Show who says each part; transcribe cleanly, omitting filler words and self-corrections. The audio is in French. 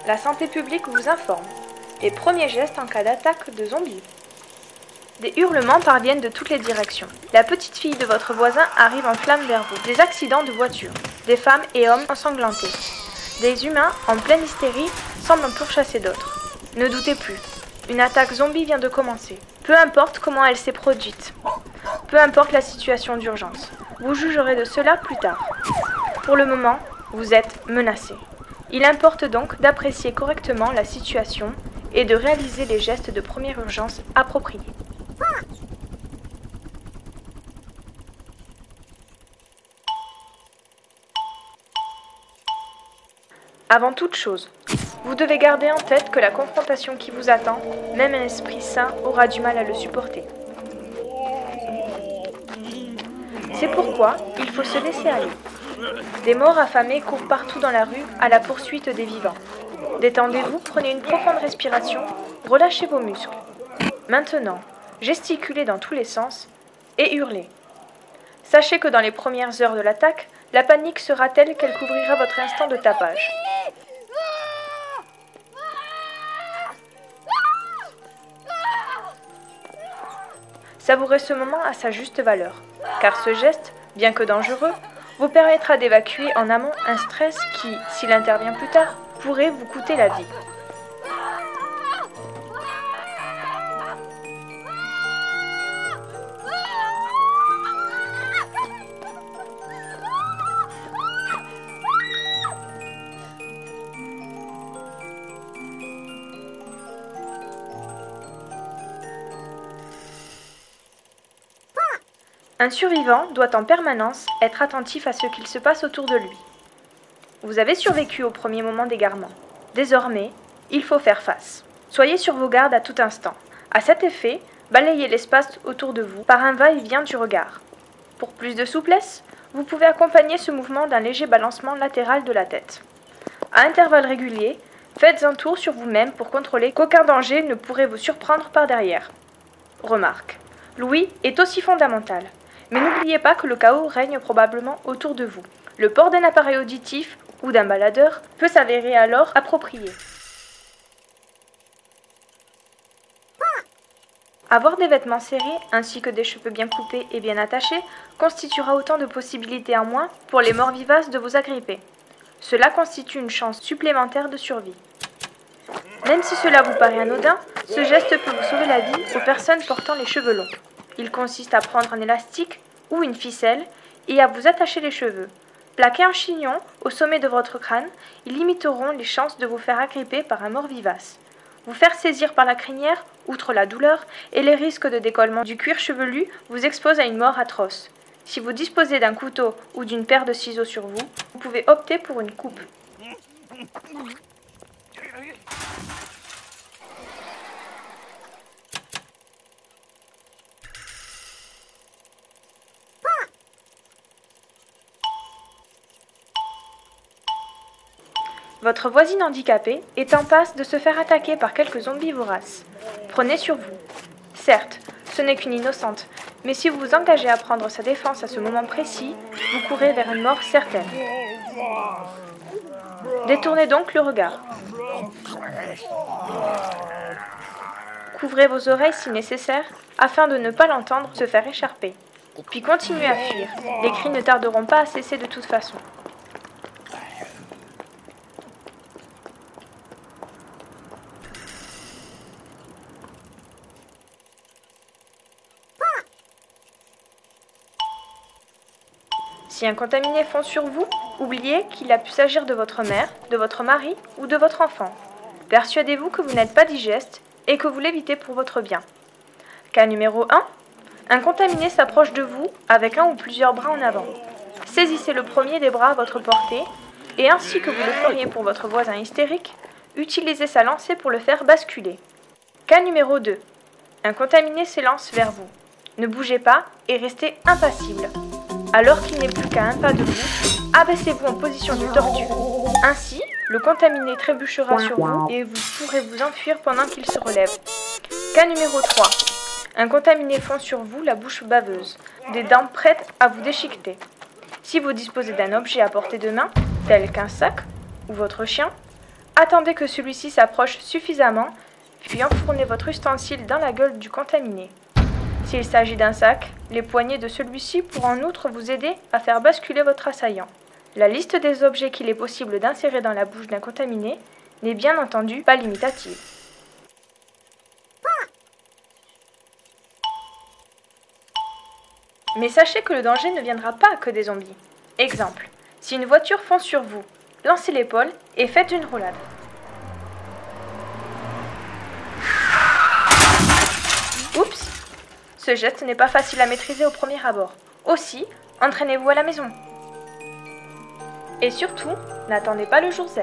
Speaker 1: La santé publique vous informe. Les premiers gestes en cas d'attaque de zombies. Des hurlements parviennent de toutes les directions. La petite fille de votre voisin arrive en flammes vers vous. Des accidents de voiture. Des femmes et hommes ensanglantés. Des humains en pleine hystérie semblent en pourchasser d'autres. Ne doutez plus. Une attaque zombie vient de commencer. Peu importe comment elle s'est produite. Peu importe la situation d'urgence. Vous jugerez de cela plus tard. Pour le moment, vous êtes menacé. Il importe donc d'apprécier correctement la situation et de réaliser les gestes de première urgence appropriés. Avant toute chose, vous devez garder en tête que la confrontation qui vous attend, même un esprit sain aura du mal à le supporter. C'est pourquoi il faut se laisser aller. Des morts affamés courent partout dans la rue à la poursuite des vivants. Détendez-vous, prenez une profonde respiration, relâchez vos muscles. Maintenant, gesticulez dans tous les sens et hurlez. Sachez que dans les premières heures de l'attaque, la panique sera telle qu'elle couvrira votre instant de tapage. Savourez ce moment à sa juste valeur, car ce geste, bien que dangereux, vous permettra d'évacuer en amont un stress qui, s'il intervient plus tard, pourrait vous coûter la vie. Un survivant doit en permanence être attentif à ce qu'il se passe autour de lui. Vous avez survécu au premier moment d'égarement. Désormais, il faut faire face. Soyez sur vos gardes à tout instant. À cet effet, balayez l'espace autour de vous par un va-et-vient du regard. Pour plus de souplesse, vous pouvez accompagner ce mouvement d'un léger balancement latéral de la tête. À intervalles réguliers, faites un tour sur vous-même pour contrôler qu'aucun danger ne pourrait vous surprendre par derrière. Remarque, l'ouïe est aussi fondamentale. Mais n'oubliez pas que le chaos règne probablement autour de vous. Le port d'un appareil auditif ou d'un baladeur peut s'avérer alors approprié. Avoir des vêtements serrés ainsi que des cheveux bien coupés et bien attachés constituera autant de possibilités en moins pour les morts vivaces de vous agripper. Cela constitue une chance supplémentaire de survie. Même si cela vous paraît anodin, ce geste peut vous sauver la vie aux personnes portant les cheveux longs. Il consiste à prendre un élastique ou une ficelle et à vous attacher les cheveux. Plaqués en chignon au sommet de votre crâne, ils limiteront les chances de vous faire agripper par un mort vivace. Vous faire saisir par la crinière, outre la douleur, et les risques de décollement du cuir chevelu vous exposent à une mort atroce. Si vous disposez d'un couteau ou d'une paire de ciseaux sur vous, vous pouvez opter pour une coupe. Votre voisine handicapée est en passe de se faire attaquer par quelques zombies voraces. Prenez sur vous. Certes, ce n'est qu'une innocente, mais si vous vous engagez à prendre sa défense à ce moment précis, vous courez vers une mort certaine. Détournez donc le regard. Couvrez vos oreilles si nécessaire, afin de ne pas l'entendre se faire écharper. Puis continuez à fuir. Les cris ne tarderont pas à cesser de toute façon. Si un contaminé fond sur vous, oubliez qu'il a pu s'agir de votre mère, de votre mari ou de votre enfant. Persuadez-vous que vous n'êtes pas digeste et que vous l'évitez pour votre bien. Cas numéro 1. Un contaminé s'approche de vous avec un ou plusieurs bras en avant. Saisissez le premier des bras à votre portée et ainsi que vous le feriez pour votre voisin hystérique, utilisez sa lancée pour le faire basculer. Cas numéro 2. Un contaminé s'élance vers vous. Ne bougez pas et restez impassible. Alors qu'il n'est plus qu'à un pas de vous, abaissez-vous en position de tortue. Ainsi, le contaminé trébuchera sur vous et vous pourrez vous enfuir pendant qu'il se relève. Cas numéro 3. Un contaminé fond sur vous, la bouche baveuse, des dents prêtes à vous déchiqueter. Si vous disposez d'un objet à portée de main, tel qu'un sac ou votre chien, Attendez que celui-ci s'approche suffisamment, puis enfournez votre ustensile dans la gueule du contaminé. S'il s'agit d'un sac, les poignées de celui-ci pourront en outre vous aider à faire basculer votre assaillant. La liste des objets qu'il est possible d'insérer dans la bouche d'un contaminé n'est bien entendu pas limitative. Mais sachez que le danger ne viendra pas que des zombies. Exemple, si une voiture fonce sur vous, lancez l'épaule et faites une roulade. Oups! Ce geste n'est pas facile à maîtriser au premier abord. Aussi, entraînez-vous à la maison. Et surtout, n'attendez pas le jour Z.